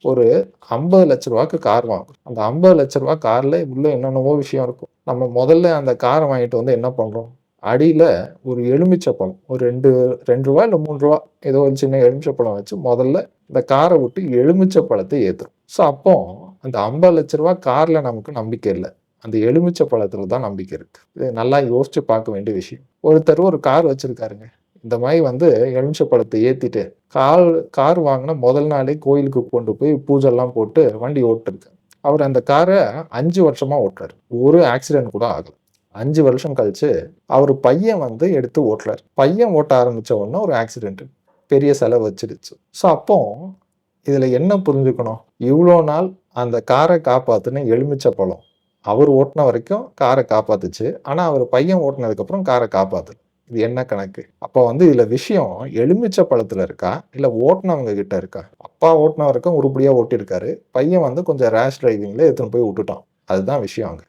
ஒரு 50 லட்ச ரூபாய்க்கு கார் வாங்குறோம். அந்த 50 லட்ச ரூபா கார்ல உள்ள என்னென்னவோ விஷயம் இருக்கும். நம்ம முதல்ல அந்த கார வாங்கிட்டு வந்து என்ன பண்றோம்? அடியில ஒரு எலுமிச்சை பழம். ஒரு 2 ரூவா இல்ல 3 ரூவா ஏதோ ஒரு சின்ன எலுமிச்சை பழம் வச்சு முதல்ல இந்த கார விட்டு எலுமிச்சை பழத்த ஏத்துறோம். அப்போ அந்த 50 லட்ச ரூபா கார்ல நமக்கு நம்பிக்கை இல்ல. அந்த எலுமிச்சை பழத்துல தான் நம்பிக்கை இருக்கு. இது நல்லா யோசிச்சு பார்க்க வேண்டிய விஷயம். ஒருத்தர் ஒரு கார் வச்சிருக்காருங்க. இந்த மாரி வந்து எலுமிச்சை பழத்த ஏத்திட்டு, கார் வாங்குன முதல் நாளே கோயிலுக்கு கொண்டு போய் பூஜைலாம் போட்டு வண்டி ஓட்டிருக்காரு. அவர் அந்த கார 5 வருஷமா ஓட்டுறாரு. ஒரு ஆக்சிடென்ட் கூட ஆகல. 5 வருஷம் கழிச்சு அவரு பையன் வந்து எடுத்து ஓட்டுறாரு. பையன் ஓட்ட ஆரம்பிச்ச உடனே ஒரு ஆக்சிடென்ட். பெரிய செலவு வச்சிடுச்சு. அப்போ இதுல என்ன புரிஞ்சுக்கணும்? இவ்ளோ நாள் அந்த கார காப்பாத்துன எலுமிச்சை பழம். அவரு ஓட்டுன வரைக்கும் கார காப்பாத்துச்சு. ஆனா அவரு பையன் ஓட்டுனதுக்கு அப்புறம் கார காப்பாத்தல. இது என்ன கணக்கு? அப்ப வந்து இதுல விஷயம் எலுமிச்சை பழத்துல இருக்கா? இல்ல ஓட்டுனவங்க கிட்ட இருக்கா? அப்பா ஓட்டுன வரைக்கும் உருப்படியா ஓட்டியிருக்காரு. பையன் வந்து கொஞ்சம் ரேஷ் டிரைவிங்ல எடுத்துன்னு போய் விட்டுட்டான். அதுதான் விஷயம் அங்க.